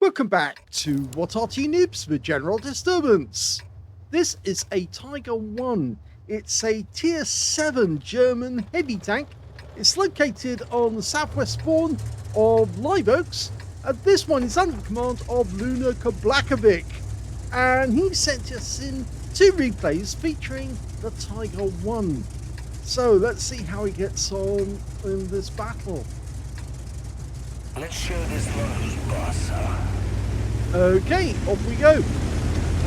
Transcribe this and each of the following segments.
Welcome back to What Arty Noobs with General Disturbance. This is a Tiger 1. It's a Tier 7 German heavy tank. It's located on the southwest spawn of Live Oaks, and this one is under the command of Luna Kablakovic. And he sent us in 2 replays featuring the Tiger 1. So let's see how he gets on in this battle. Let's show this Noobs boss, huh? Okay, off we go.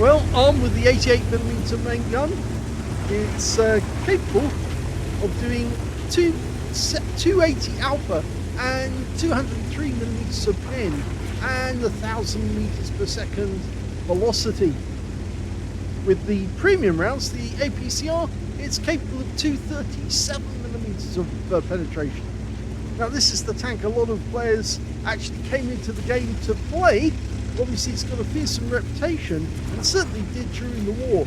Well, armed with the 88mm main gun, it's capable of doing 280 alpha and 203mm of pen and 1,000 meters per second velocity. With the premium rounds, the APCR, it's capable of 237mm of penetration. Now this is the tank a lot of players actually came into the game to play. Obviously it's got a fearsome reputation, and certainly did during the war.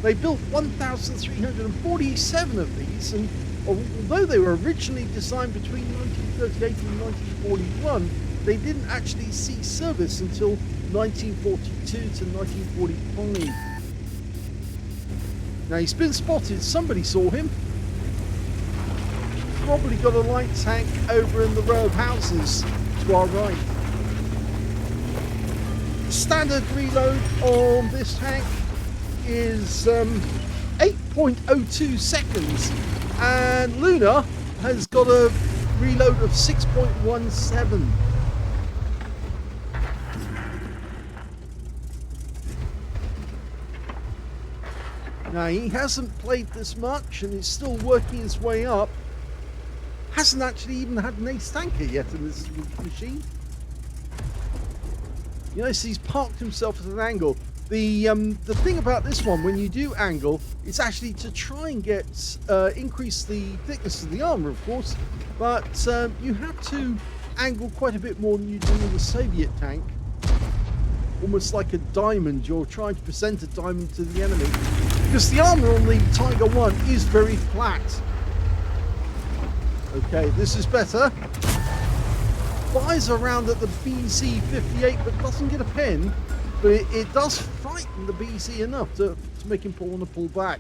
They built 1,347 of these, and although they were originally designed between 1938 and 1941, they didn't actually see service until 1942 to 1945. Now he's been spotted, somebody saw him. Probably got a light tank over in the row of houses to our right. Standard reload on this tank is 8.02 seconds, and Luna has got a reload of 6.17. Now he hasn't played this much and is still working his way up. Hasn't actually even had an ace tanker yet in this machine. You notice he's parked himself at an angle. The thing about this one, when you do angle, it's actually to try and get increase the thickness of the armor, of course, but you have to angle quite a bit more than you do with a Soviet tank. Almost like a diamond. You're trying to present a diamond to the enemy, because the armor on the Tiger 1 is very flat. Okay, this is better. Flies around at the BZ-58 but doesn't get a pen, but it does frighten the BZ enough to make him want to pull back.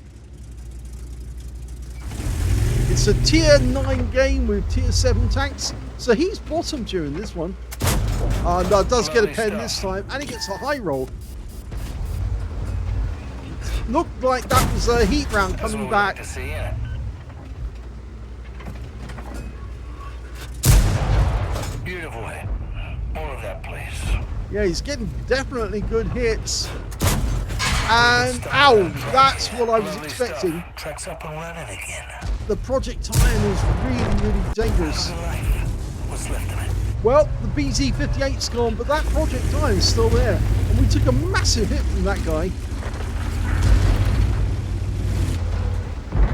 It's a tier 9 game with tier 7 tanks, so he's bottom during this one. No, does get a pen this time, and he gets a high roll. Looked like that was a heat round coming back. Beautiful hit. More of that, please. Yeah, he's getting definitely good hits. And ow, that's what I was expecting. Truck's up and running again. The projectile is really dangerous. What's left of it? Well, the BZ-58's gone, but that projectile is still there. And we took a massive hit from that guy.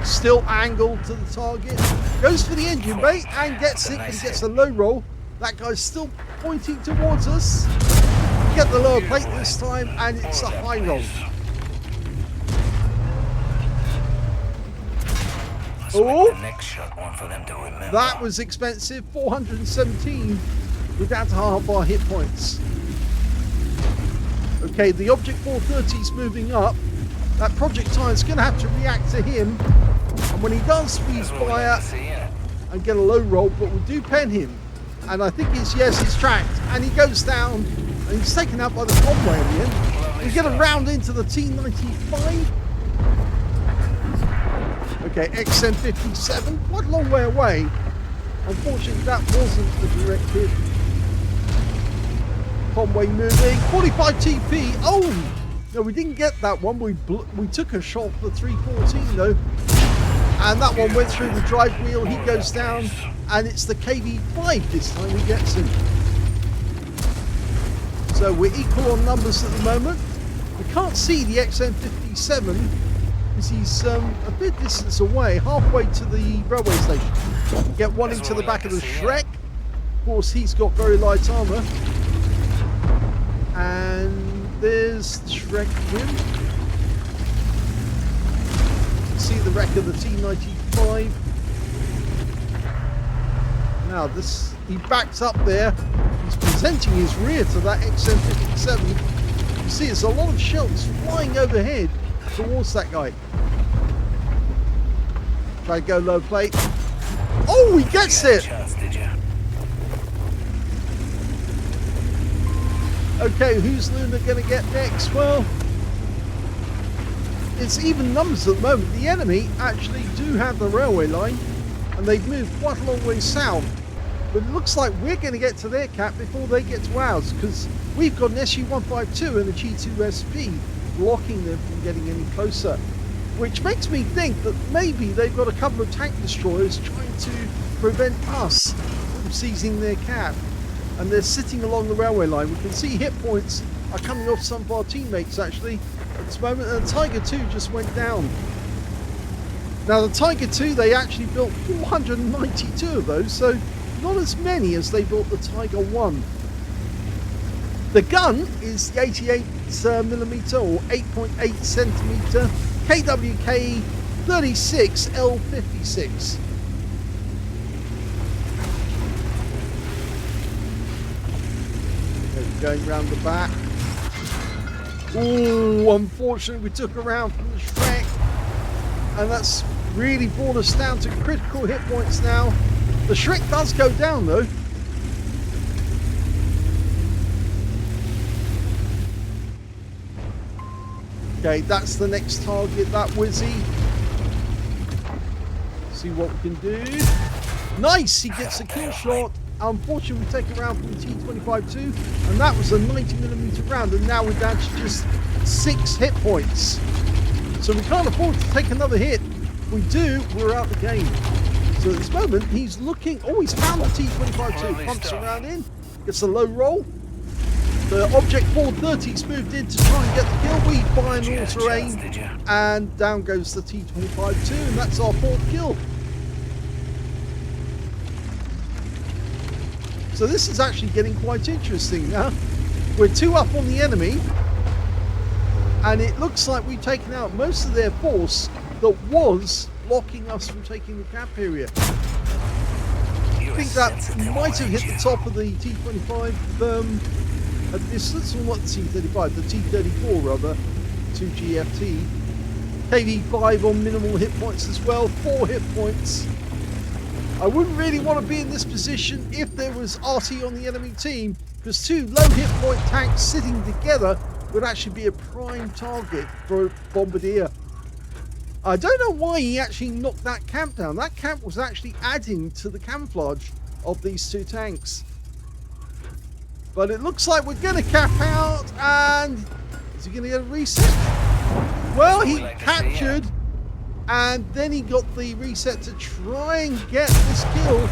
Still angled to the target. Goes for the engine bay and gets it, but he gets a low roll. That guy's still pointing towards us. We get the lower plate this time, and it's a high roll. Oh, that was expensive. 417. We're down to half our hit points. Okay, the Object 430 is moving up. That projectile is going to have to react to him. And when he does, we fire and get a low roll, but we do pen him. And I think he's tracked, and he goes down, and he's taken out by the convoy in the end. We get a round into the T-95. Okay, XM57, quite a long way away. Unfortunately, that wasn't the direct hit. Convoy moving, 45 TP. Oh, no, we didn't get that one. We took a shot for 314 though. And that one went through the drive wheel. He goes down, and it's the KV-5 this time he gets him. So we're equal on numbers at the moment. We can't see the XM57 because he's a bit distance away, halfway to the railway station. Get one into the back of the Shrek. Of course, he's got very light armor. And there's the Shrek win. See the wreck of the T-95. Now this he backs up there. He's presenting his rear to that XM57. You see, there's a lot of shells flying overhead towards that guy. Try to go low plate. Oh, he gets it! Okay, who's Luna going to get next? Well, it's even numbers at the moment. The enemy actually do have the railway line, and they've moved quite a long way south. But it looks like we're going to get to their cap before they get to ours, because we've got an SU-152 and a G2SP blocking them from getting any closer. Which makes me think that maybe they've got a couple of tank destroyers trying to prevent us from seizing their cap. And they're sitting along the railway line. We can see hit points are coming off some of our teammates actually at this moment. And the Tiger 2 just went down. Now the Tiger 2, they actually built 492 of those, so not as many as they built the Tiger 1. The gun is the 88mm or 8.8 centimeter KWK 36 L56. Going round the back. Oh, unfortunately we took a round from the Shrek, and that's really brought us down to critical hit points now. The Shrek does go down though. Okay, that's the next target, that Wizzy. See what we can do. Nice, he gets a kill shot. Unfortunately, we take a round from the T25-2, and that was a 90mm round, and now we're down to just 6 hit points. So we can't afford to take another hit. If we do, we're out the game. So at this moment, he's looking. Oh, he's found the T25-2. Pumps around in, gets a low roll. The Object 430's moved in to try and get the kill. We fire an auto aim, and down goes the T25-2, and that's our 4th kill. So this is actually getting quite interesting now. We're 2 up on the enemy, and it looks like we've taken out most of their force that was blocking us from taking the cap area. I think that might have hit the top of the T25 at distance, or not the T35, the T34 rather, 2 GFT. KV5 on minimal hit points as well, 4 hit points. I wouldn't really want to be in this position if there was Arty on the enemy team, because 2 low hit point tanks sitting together would actually be a prime target for a bombardier. I don't know why he actually knocked that camp down. That camp was actually adding to the camouflage of these 2 tanks. But it looks like we're going to cap out, and is he going to get a reset? Well, he captured, and then he got the reset to try and get this kill.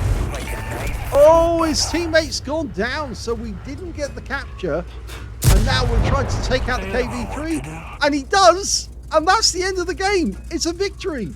Oh, his teammate's gone down, so we didn't get the capture. And now we're trying to take out the KV3. And he does! And that's the end of the game. It's a victory.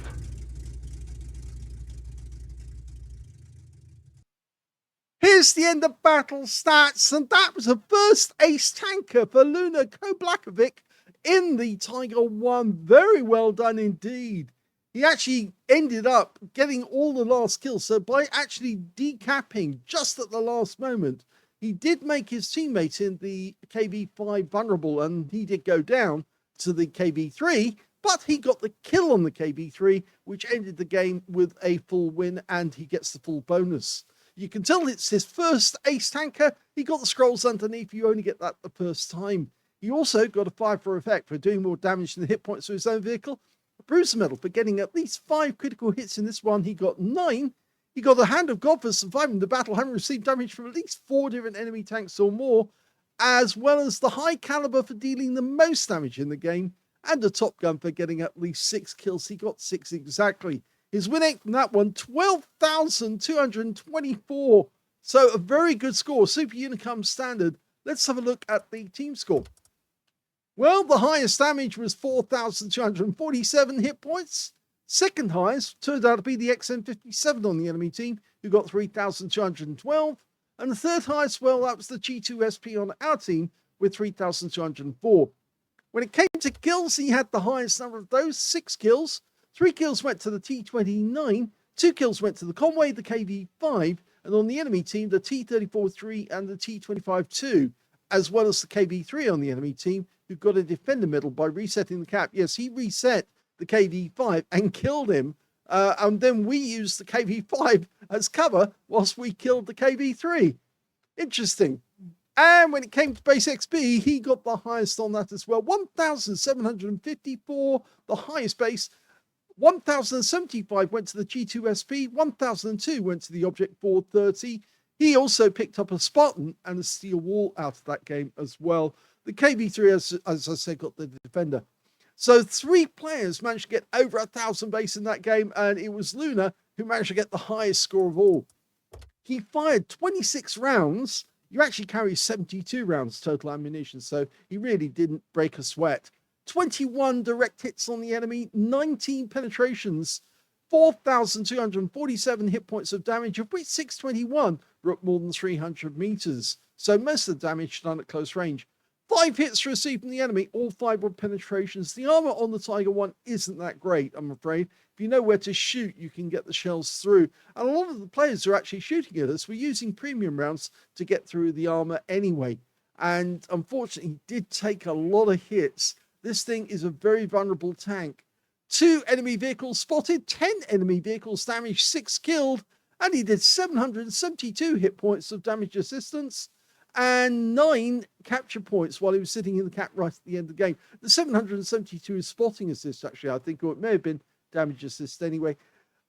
Here's the end of battle stats. And that was the first ace tanker for Luna Koblakovic in the Tiger 1. Very well done indeed. He actually ended up getting all the last kills. So by actually decapping just at the last moment, he did make his teammate in the KV5 vulnerable, and he did go down to the KV3, but he got the kill on the KV3, which ended the game with a full win, and he gets the full bonus. You can tell it's his first ace tanker. He got the scrolls underneath. You only get that the first time. He also got a 5 for effect for doing more damage than the hit points to his own vehicle. A bruiser medal for getting at least 5 critical hits in this one. He got 9. He got the Hand of God for surviving the battle, having received damage from at least 4 different enemy tanks or more, as well as the High Caliber for dealing the most damage in the game, and a Top Gun for getting at least 6 kills. He got 6 exactly. His win rate from that one, 12,224. So a very good score, Super Unicum standard. Let's have a look at the team score. Well, the highest damage was 4,247 hit points. Second highest turned out to be the XM57 on the enemy team, who got 3,212. And the third highest, well, that was the G2SP on our team with 3,204. When it came to kills, he had the highest number of those, 6 kills. 3 kills went to the T29, 2 kills went to the Conway, the KV5, And on the enemy team, the T-34-3 and the T-25-2, as well as the KV-3 on the enemy team, who got a defender medal by resetting the cap. Yes, he reset the KV-5 and killed him. And then we used the KV-5 as cover whilst we killed the KV-3. Interesting. And when it came to base XP, he got the highest on that as well. 1,754, the highest base. 1,075 went to the G2SP. 1,002 went to the Object 430. He also picked up a Spartan and a steel wall out of that game as well. The KV-3, as I said, got the defender. So 3 players managed to get over 1,000 base in that game, and it was Luna who managed to get the highest score of all. He fired 26 rounds. You actually carry 72 rounds total ammunition, so he really didn't break a sweat. 21 direct hits on the enemy, 19 penetrations, 4,247 hit points of damage, of which 621 were at more than 300 meters. So most of the damage done at close range. 5 hits received from the enemy, all 5 were penetrations. The armor on the Tiger 1 isn't that great, I'm afraid. If you know where to shoot, you can get the shells through. And a lot of the players who are actually shooting at us were using premium rounds to get through the armor anyway. And unfortunately, he did take a lot of hits. This thing is a very vulnerable tank. 2 enemy vehicles spotted, 10 enemy vehicles damaged, 6 killed, and he did 772 hit points of damage assistance and 9 capture points while he was sitting in the cap right at the end of the game. The 772 is spotting assist, actually, I think, or it may have been damage assist anyway.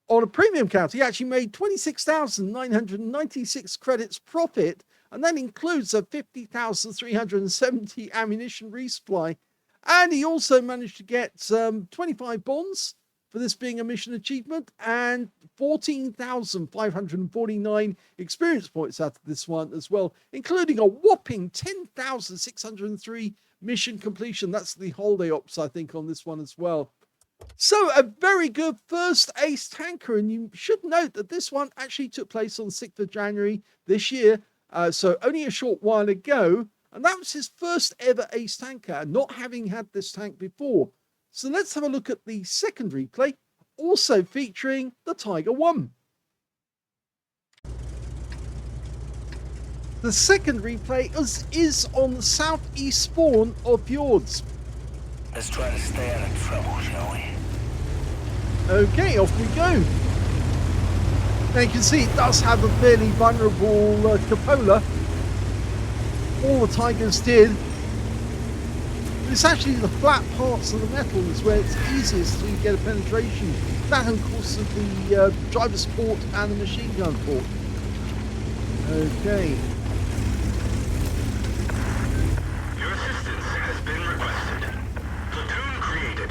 On a premium count, he actually made 26,996 credits profit, and that includes a 50,370 ammunition resupply. And he also managed to get 25 bonds for this being a mission achievement and 14,549 experience points out of this one as well, including a whopping 10,603 mission completion. That's the holiday ops, I think, on this one as well. So a very good first ace tanker, and you should note that this one actually took place on the 6th of January this year, so only a short while ago, and that was his first ever ace tanker, not having had this tank before. So let's have a look at the second replay, also featuring the Tiger 1. The second replay is on the southeast spawn of Fjords. Let's try to stay out of trouble, shall we? Okay, off we go. Now you can see it does have a fairly vulnerable cupola. All the Tigers did. But it's actually the flat parts of the metal is where it's easiest to get a penetration. That, of course, of the driver's port and the machine gun port. Okay. Your assistance has been requested. Platoon created.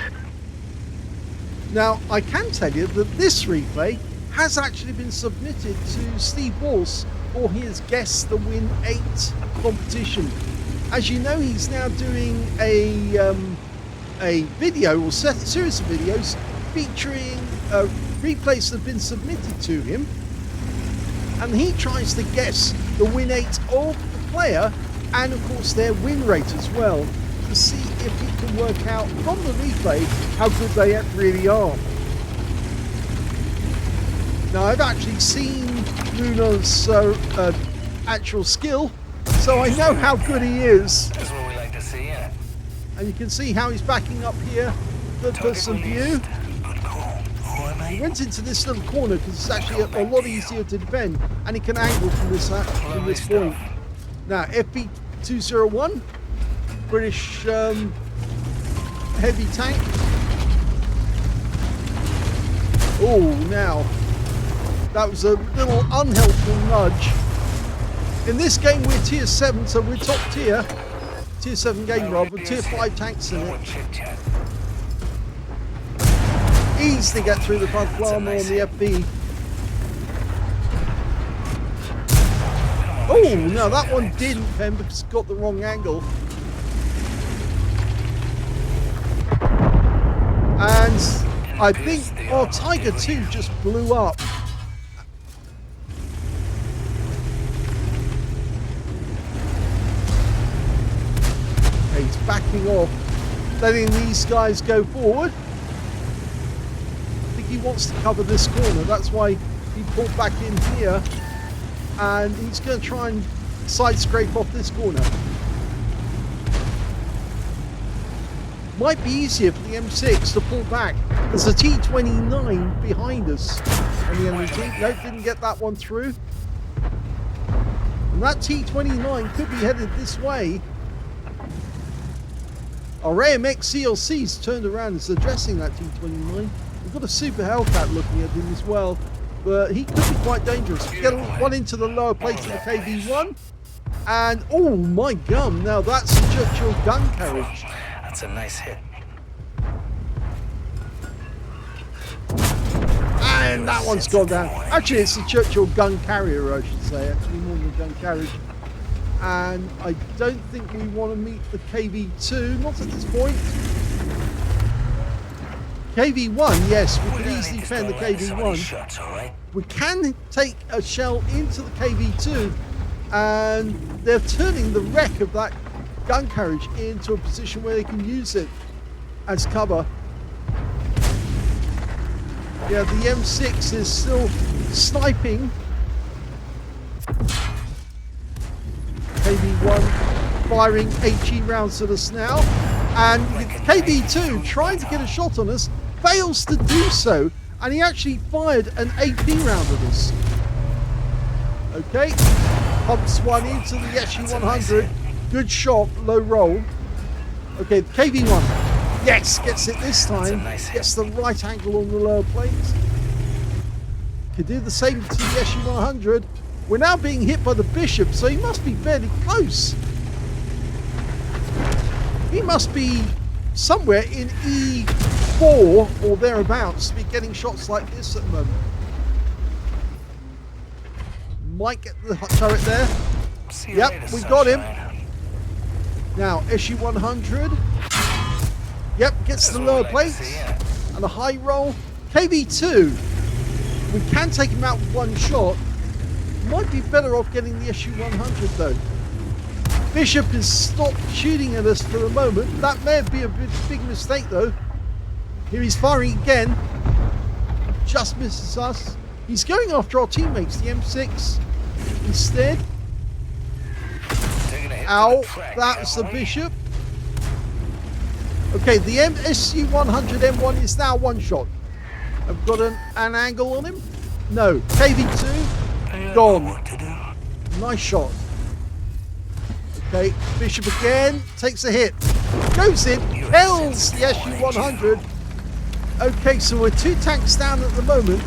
Now, I can tell you that this replay has actually been submitted to Steve Walsh for his Guess the Win 8 competition. As you know, he's now doing a video or series of videos featuring replays that have been submitted to him, and he tries to guess the win 8 of the player and of course their win rate as well, to see if he can work out from the replay how good they really are. Now, I've actually seen Luna's actual skill, so I know how good he is. That's what we like to see, yeah. And you can see how he's backing up here, third person view. Good call. Who am He I? went into this little corner because it's actually a lot easier to defend, and he can angle from this point. Now, FB201, British heavy tank. Oh, now, that was a little unhelpful nudge. In this game, we're tier 7, so we're top tier. Tier 7 game, rather, tier 5 tanks in it. Chit-chat. Easily get through the front armor on the FB. Oh, no, that one didn't, Pen, because it got the wrong angle. And I think our Tiger 2 just blew up. Okay, he's backing off, letting these guys go forward. I think he wants to cover this corner, that's why he pulled back in here. and he's going to try and side scrape off this corner. Might be easier for the M6 to pull back. There's a T29 behind us on the enemy team. Nope, didn't get that one through. And that T29 could be headed this way. Our AMX CLC's turned around and is addressing that T29. We've got a Super Hellcat looking at him as well, but he could be quite dangerous. Get one into the lower plate of the KV1, and oh my gun! Now that's a Churchill gun carriage. That's a nice hit. And that one's gone down. Actually, it's a Churchill gun carrier, I should say. Actually, more than a gun carriage. And I don't think we want to meet the KV2, not at this point. KV1, yes, we can easily defend the KV1. We can take a shell into the KV2, and they're turning the wreck of that gun carriage into a position where they can use it as cover. Yeah, the M6 is still sniping. KV1 firing HE rounds at us now, and KV2 trying to get a shot on us, fails to do so, and he actually fired an AP round at us. Okay, pumps one into the SU-100, good shot, low roll. Okay, KV1, yes, gets it this time, gets the right angle on the lower plate. Can do the same to the SU-100. We're now being hit by the Bishop, so he must be fairly close. He must be somewhere in E4 or thereabouts to be getting shots like this at the moment. Might get the turret there. Yep, we got him. Now, SU-100. Yep, gets the lower plate and a high roll. KV2. We can take him out with one shot. Might be better off getting the SU-100 though. Bishop has stopped shooting at us for the moment. That may be a big mistake though. Here he's firing again. Just misses us. He's going after our teammates, the M6 instead. Ow, that's the Bishop. Okay, the SU-100 M1 is now one shot. I've got an angle on him. No, KV2. Gone. Nice shot. Okay, Bishop again, takes a hit. Goes in, kills the SU-100. Okay, so we're 2 tanks down at the moment.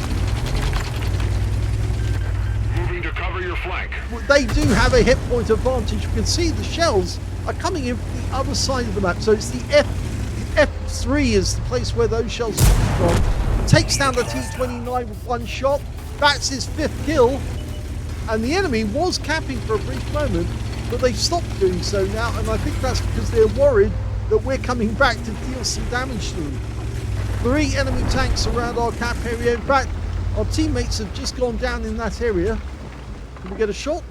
Moving to cover your flank. They do have a hit point advantage. You can see the shells are coming in from the other side of the map. So it's the F3 is the place where those shells are coming from. Takes down the T29 with one shot. That's his 5th kill. And the enemy was camping for a brief moment, but they've stopped doing so now, and I think that's because they're worried that we're coming back to deal some damage to them. 3 enemy tanks around our camp area. In fact, our teammates have just gone down in that area. Can we get a shot?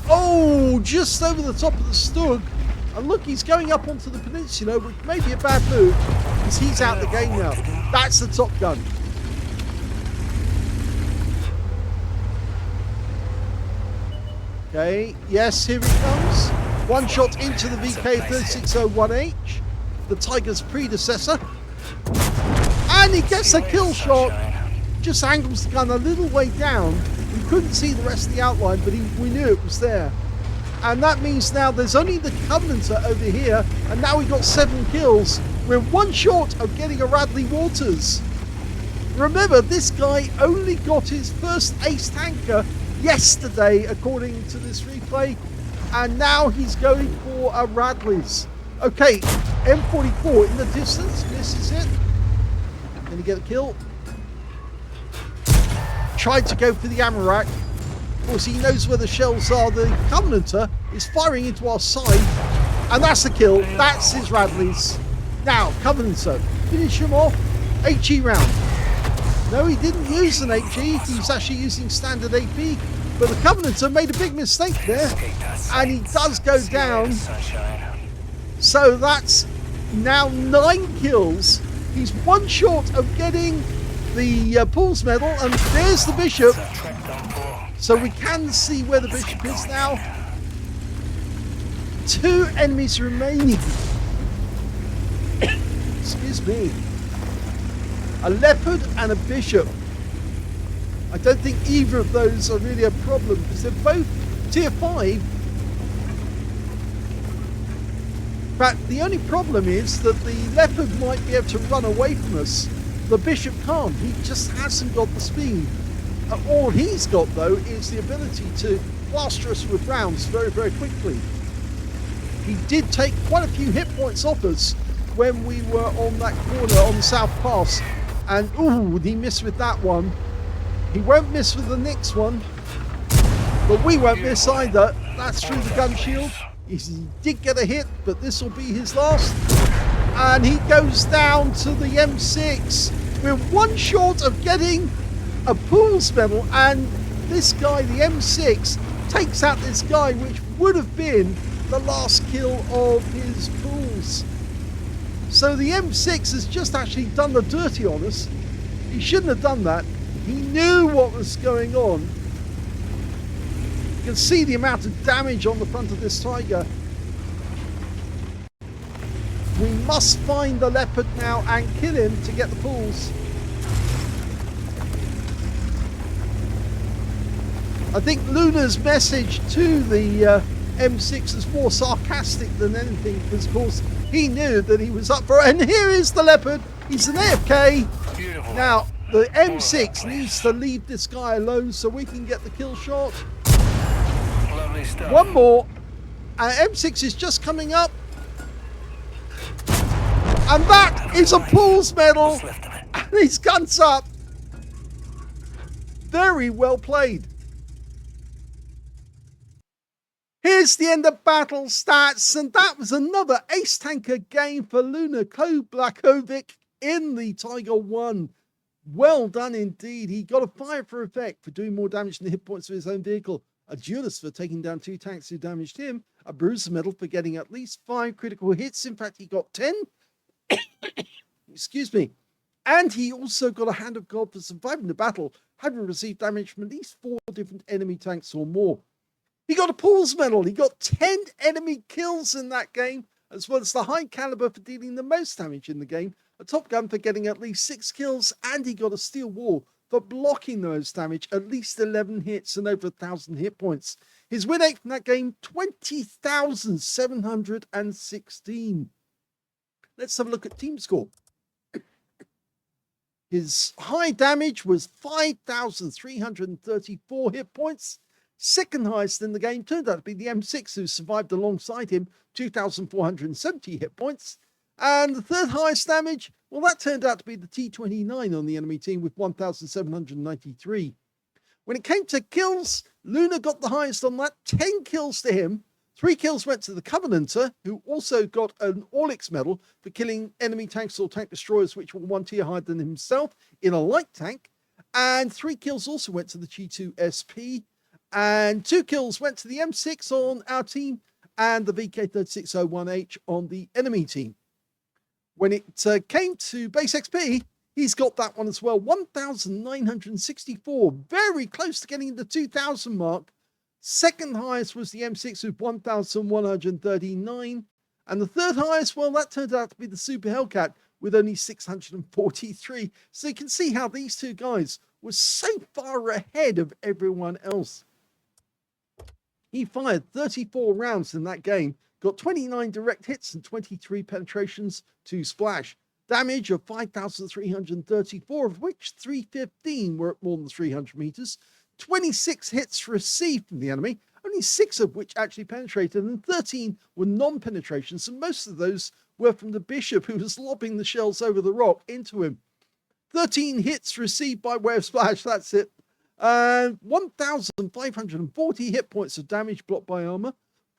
Oh, just over the top of the Stug. And look, he's going up onto the peninsula, which may be a bad move, because he's out the game now. That's the Top Gun. Okay, yes, here he comes. One shot into the VK3601H, the Tiger's predecessor. And he gets a kill shot. Just angles the gun a little way down. We couldn't see the rest of the outline, but we knew it was there. And that means now there's only the Covenanter over here, and now we've got 7 kills. We're one short of getting a Radley Waters. Remember, this guy only got his first ace tanker yesterday, according to this replay, and now he's going for a Radley's. Okay, M44 in the distance, misses it. Can he get a kill? Tried to go for the Amarak. Of course, he knows where the shells are. The Covenanter is firing into our side, and that's the kill. That's his Radley's. Now, Covenanter, finish him off. HE round. No, he didn't use an HE. He was actually using standard AP. But the Covenanter made a big mistake there, and he does go down. So that's now 9 kills. He's one short of getting the Paul's medal, and there's the bishop. It's a trap done for. So we can see where the bishop is now. 2 enemies remaining. Excuse me. A leopard and a bishop. I don't think either of those are really a problem because they're both tier 5. In fact, the only problem is that the leopard might be able to run away from us. The bishop can't. He just hasn't got the speed. All he's got, though, is the ability to plaster us with rounds very, very quickly. He did take quite a few hit points off us when we were on that corner on the South Pass. And, ooh, he missed with that one. He won't miss with the next one. But we won't miss either. That's through the gun shield. He did get a hit, but this will be his last. And he goes down to the M6. We're one short of getting a Pools medal, and this guy, the M6, takes out this guy, which would have been the last kill of his Pools. So the M6 has just actually done the dirty on us. He shouldn't have done that. He knew what was going on. You can see the amount of damage on the front of this Tiger. We must find the leopard now and kill him to get the Pools. I think Luna's message to the M6 is more sarcastic than anything, because of course he knew that he was up for it. And here is the leopard. He's an AFK. Beautiful. Now the M6 needs to leave this guy alone so we can get the kill shot. Lovely stuff. One more. M6 is just coming up. And that is a Pools medal. What's left of it? And his gun's up. Very well played. Here's the end of battle stats, and that was another ace tanker game for Luna Blakovic in the Tiger 1. Well done indeed. He got a fire for effect for doing more damage than the hit points of his own vehicle, a duelist for taking down 2 tanks who damaged him, a bruiser medal for getting at least 5 critical hits. In fact, he got 10. Excuse me. And he also got a hand of God for surviving the battle, having received damage from at least 4 different enemy tanks or more. He got a Pools medal. He got 10 enemy kills in that game, as well as the high caliber for dealing the most damage in the game, a Top Gun for getting at least 6 kills, and he got a Steel Wall for blocking the most damage, at least 11 hits and over 1,000 hit points. His win rate from that game, 20,716. Let's have a look at team score. His high damage was 5,334 hit points. Second highest in the game turned out to be the M6, who survived alongside him, 2,470 hit points. And the third highest damage, well, that turned out to be the T29 on the enemy team with 1,793. When it came to kills, Luna got the highest on that, 10 kills to him. 3 kills went to the Covenanter, who also got an Orlix medal for killing enemy tanks or tank destroyers which were 1 tier higher than himself in a light tank. And 3 kills also went to the G2 SP. And 2 kills went to the M6 on our team and the VK3601H on the enemy team. When it came to base XP, he's got that one as well. 1,964, very close to getting the 2,000 mark. Second highest was the M6 with 1,139. And the third highest, well, that turned out to be the Super Hellcat with only 643. So you can see how these two guys were so far ahead of everyone else. He fired 34 rounds in that game, got 29 direct hits and 23 penetrations to splash. Damage of 5,334, of which 315 were at more than 300 meters. 26 hits received from the enemy, only 6 of which actually penetrated, and 13 were non-penetrations, and most of those were from the Bishop, who was lobbing the shells over the rock into him. 13 hits received by way of splash, that's it. 1,540 hit points of damage blocked by armor.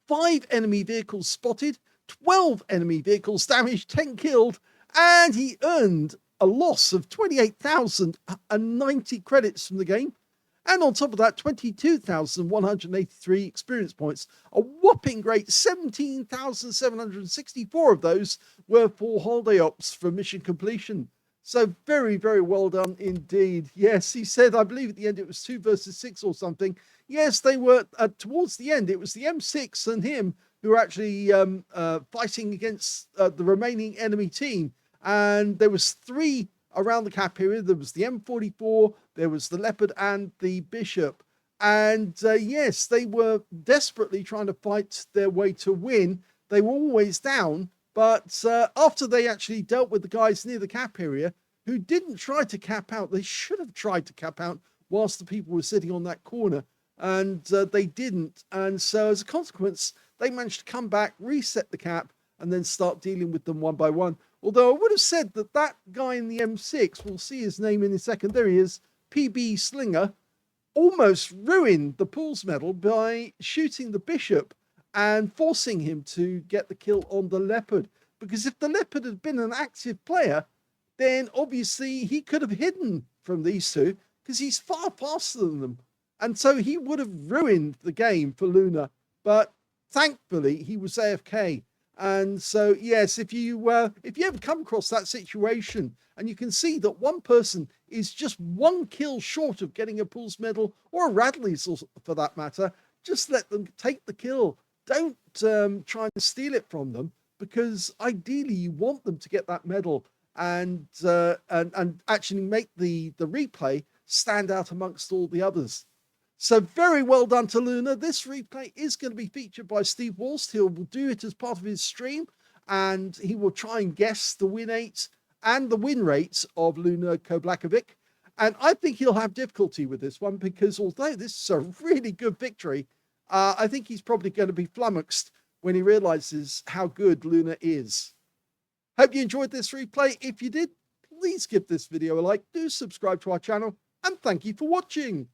5 enemy vehicles spotted. 12 enemy vehicles damaged, 10 killed. And he earned a loss of 28,090 credits from the game. And on top of that, 22,183 experience points. A whopping great 17,764 of those were for holiday ops for mission completion. So very, very well done indeed. Yes, he said, I believe at the end it was 2 versus 6 or something. Yes, they were towards the end. It was the M6 and him who were actually fighting against the remaining enemy team. And there was 3 around the cap area. There was the M44, there was the Leopard and the Bishop. And yes, they were desperately trying to fight their way to win. They were always down. But after they actually dealt with the guys near the cap area who didn't try to cap out, they should have tried to cap out whilst the people were sitting on that corner. And they didn't. And so as a consequence, they managed to come back, reset the cap, and then start dealing with them one by one. Although I would have said that that guy in the M6, we'll see his name in a second, there he is, PB Slinger, almost ruined the Pools medal by shooting the Bishop and forcing him to get the kill on the Leopard. Because if the Leopard had been an active player, then obviously he could have hidden from these two because he's far faster than them. And so he would have ruined the game for Luna. But thankfully, he was AFK. And so, yes, if you ever come across that situation and you can see that one person is just 1 kill short of getting a Pools medal or a Radley's for that matter, just let them take the kill. Don't try and steal it from them, because ideally you want them to get that medal and actually make the replay stand out amongst all the others. So very well done to Luna. This replay is going to be featured by Steve Walst. He will do it as part of his stream, and he will try and guess the win rates and the win rates of Luna Koblakovic. And I think he'll have difficulty with this one, because although this is a really good victory, I think he's probably going to be flummoxed when he realizes how good Luna is. Hope you enjoyed this replay. If you did, please give this video a like, do subscribe to our channel, and thank you for watching.